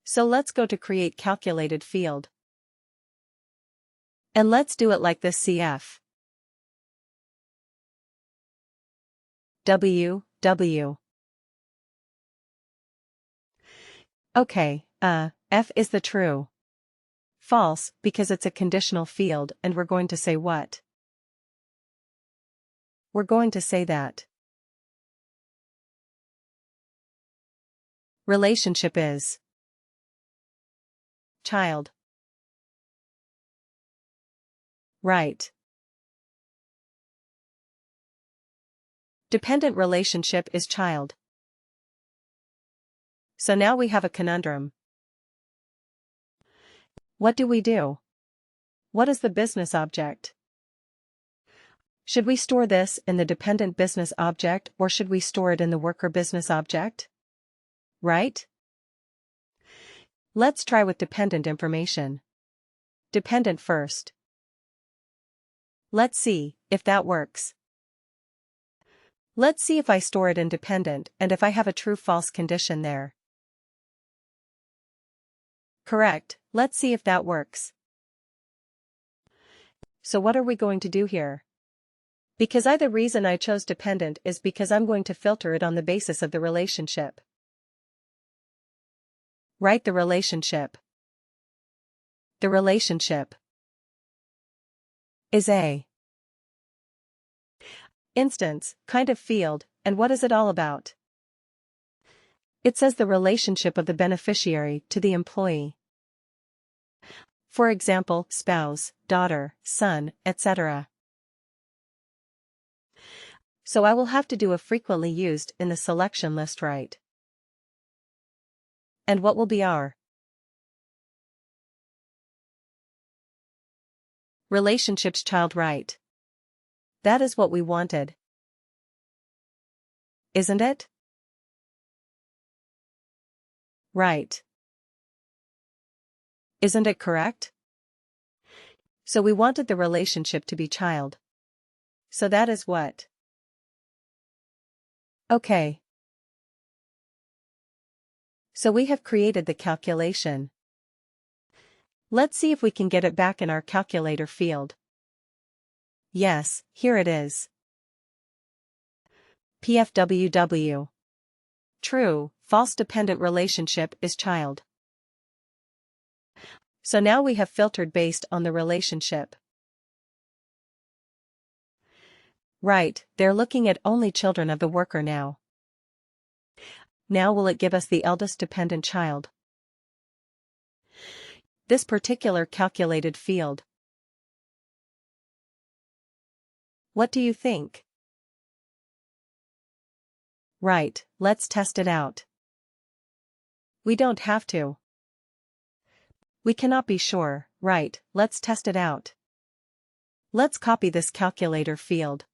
So let's go to create calculated field. And let's do it like this: CF W. Okay, F is the true. False, because it's a conditional field, and we're going to say what? We're going to say that relationship is child. Right. Dependent relationship is child. So now we have a conundrum. What do we do? What is the business object? Should we store this in the dependent business object, or should we store it in the worker business object? Right? Let's try with dependent information. Dependent first. Let's see if that works. Let's see if I store it in dependent and if I have a true-false condition there. Correct, let's see if that works. So what are we going to do here? Because the reason I chose dependent is because I'm going to filter it on the basis of the relationship. Write the relationship. The relationship is a instance, kind of field, and what is it all about? It says the relationship of the beneficiary to the employee. For example, spouse, daughter, son, etc. So I will have to do a frequently used in the selection list, right? And what will be our relationship's child, right? That is what we wanted. Isn't it? Right. Isn't it correct? So we wanted the relationship to be child. So that is what? Okay. So we have created the calculation. Let's see if we can get it back in our calculator field. Yes, here it is. PFWW. True, false dependent relationship is child. So now we have filtered based on the relationship. Right, they're looking at only children of the worker now. Now will it give us the eldest dependent child? This particular calculated field. What do you think? Right, let's test it out. We don't have to. We cannot be sure, right, let's test it out. Let's copy this calculator field.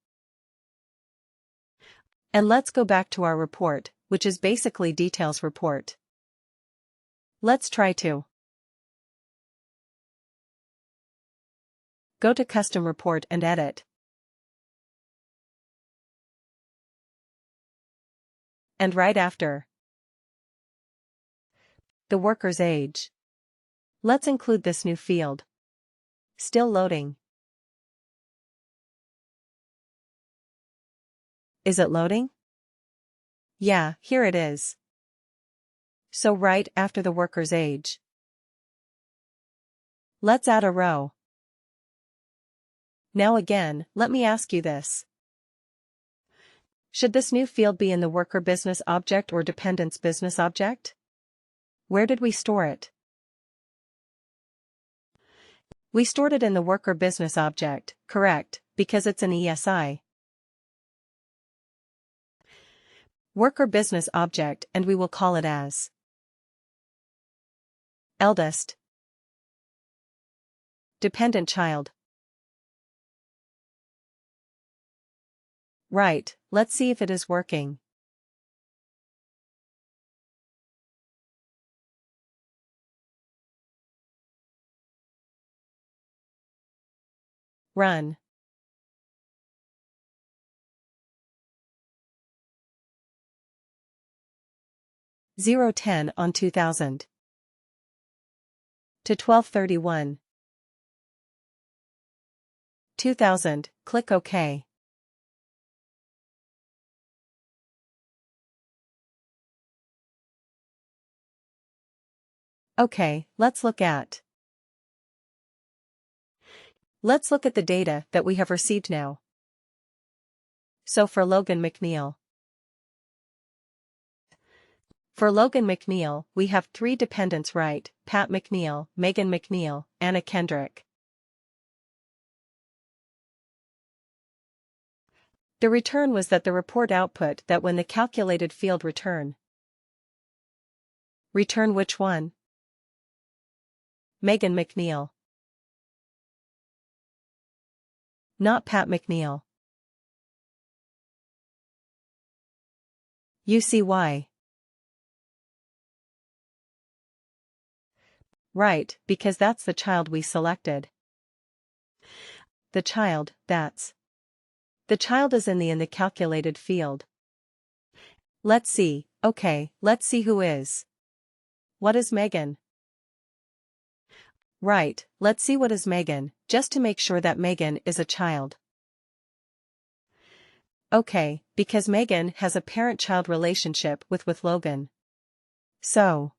And let's go back to our report, which is basically details report. Let's try to go to custom report and edit. And right after the worker's age, let's include this new field. Still loading. Is it loading? Yeah, here it is. So right after the worker's age, let's add a row. Now again, let me ask you this. Should this new field be in the worker business object or dependent's business object? Where did we store it? We stored it in the worker business object, correct, because it's an ESI. Worker business object, and we will call it as eldest dependent child. Right, let's see if it is working. Run. 010 on 2000. to 12/31. 2000, click OK. Okay, let's look at the data that we have received now. So for Logan McNeil. For Logan McNeil, we have 3 dependents, right? Pat McNeil, Megan McNeil, Anna Kendrick. The return was that the report output that when the calculated field return which one? Megan McNeil. Not Pat McNeil. You see why? Right, because that's the child we selected. The child is in the calculated field. Let's see, okay, let's see who is. What is Megan? Right, let's see what is Megan, just to make sure that Megan is a child. Okay, because Megan has a parent-child relationship with Logan. So,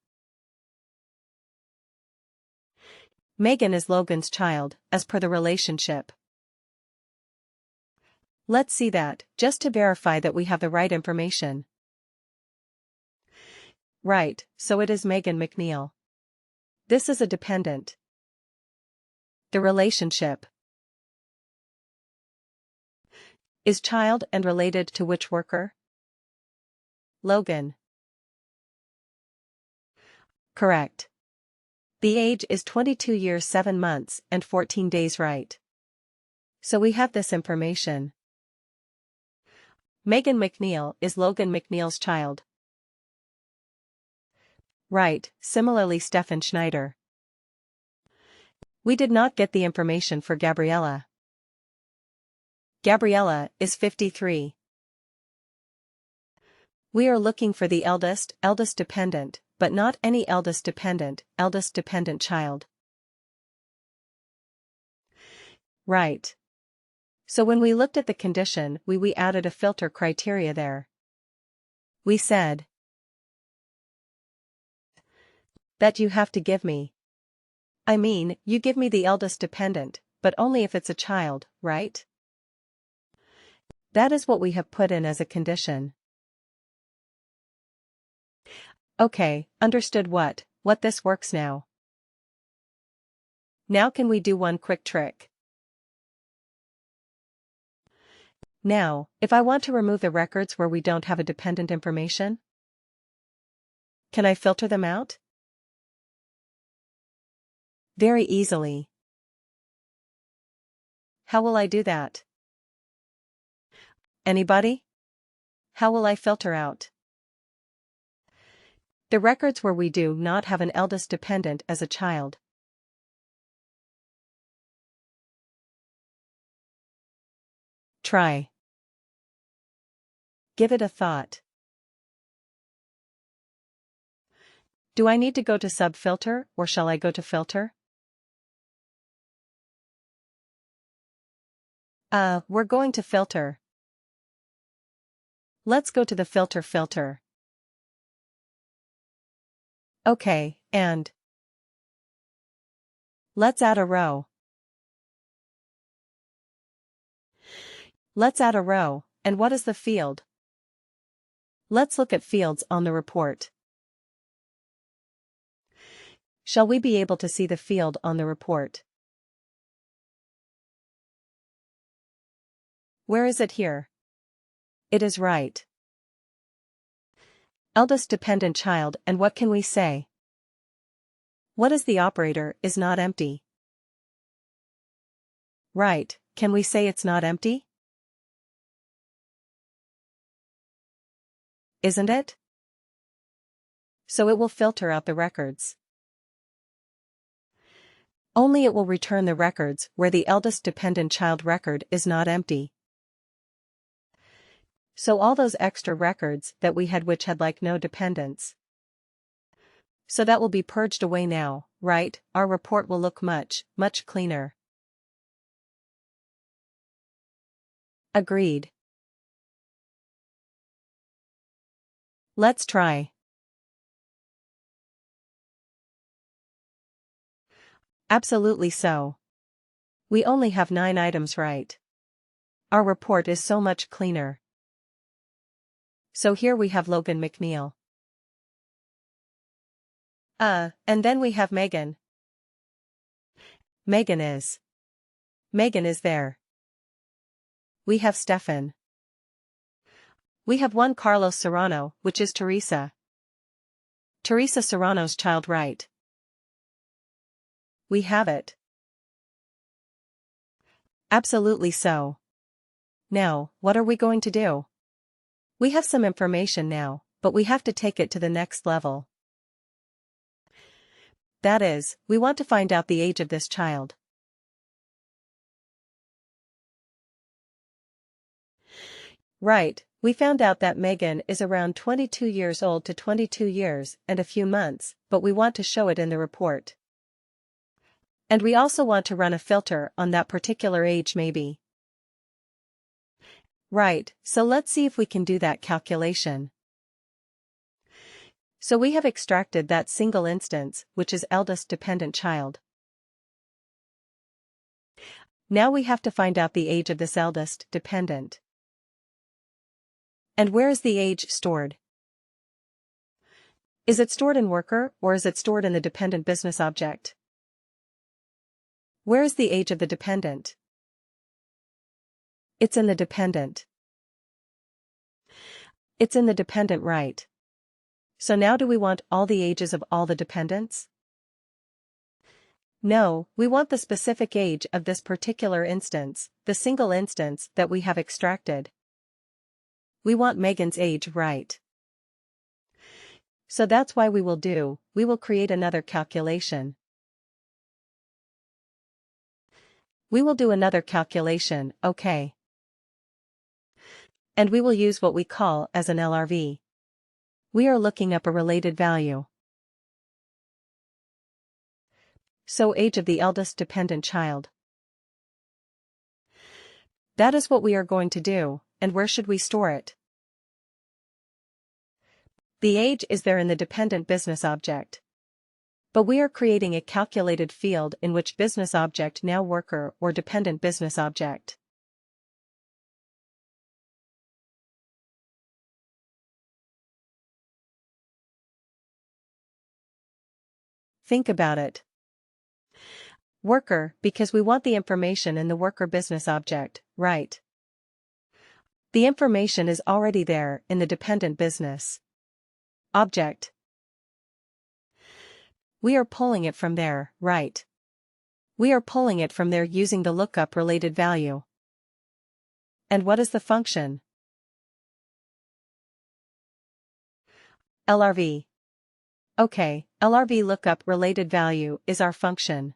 Megan is Logan's child, as per the relationship. Let's see that, just to verify that we have the right information. Right, so it is Megan McNeil. This is a dependent. The relationship is child and related to which worker? Logan. Correct. The age is 22 years 7 months and 14 days, right? So we have this information. Megan McNeil is Logan McNeil's child. Right, similarly Stefan Schneider. We did not get the information for Gabriella. Gabriella is 53. We are looking for the eldest dependent, but not any eldest dependent child. Right. So when we looked at the condition, we added a filter criteria there. We said that you have to give me. I mean, you give me the eldest dependent, but only if it's a child, right? That is what we have put in as a condition. Okay, understood what this works now. Now can we do one quick trick? Now, if I want to remove the records where we don't have a dependent information, can I filter them out? Very easily. How will I do that? Anybody? How will I filter out the records where we do not have an eldest dependent as a child? Try. Give it a thought. Do I need to go to sub-filter, or shall I go to filter? We're going to filter. Let's go to the filter. Okay, and let's add a row. Let's add a row, and what is the field? Let's look at fields on the report. Shall we be able to see the field on the report? Where is it here? It is right. Eldest dependent child, and what can we say? What is the operator is not empty? Right, can we say it's not empty? Isn't it? So it will filter out the records. Only it will return the records where the eldest dependent child record is not empty. So all those extra records that we had which had like no dependents. So that will be purged away now, right? Our report will look much, much cleaner. Agreed. Let's try. Absolutely so. We only have 9 items right. Our report is so much cleaner. So here we have Logan McNeil. And then we have Megan. Megan is there. We have Stefan. We have one Carlos Serrano, which is Teresa. Teresa Serrano's child, right? We have it. Absolutely so. Now, what are we going to do? We have some information now, but we have to take it to the next level. That is, we want to find out the age of this child. Right, we found out that Megan is around 22 years old to 22 years and a few months, but we want to show it in the report. And we also want to run a filter on that particular age maybe. Right, so let's see if we can do that calculation. So we have extracted that single instance, which is eldest dependent child. Now we have to find out the age of this eldest dependent. And where is the age stored? Is it stored in worker or is it stored in the dependent business object? Where is the age of the dependent? It's in the dependent. It's in the dependent, right? So now do we want all the ages of all the dependents? No, we want the specific age of this particular instance, the single instance that we have extracted. We want Megan's age, right? So that's why we will create another calculation. We will do another calculation, okay. And we will use what we call as an LRV. We are looking up a related value. So age of the eldest dependent child. That is what we are going to do, and where should we store it? The age is there in the dependent business object. But we are creating a calculated field in which business object now worker or dependent business object. Think about it. Worker, because we want the information in the worker business object, right? The information is already there in the dependent business object. We are pulling it from there, right? We are pulling it from there using the lookup related value. And what is the function? LRV. Okay, LRV lookup related value is our function.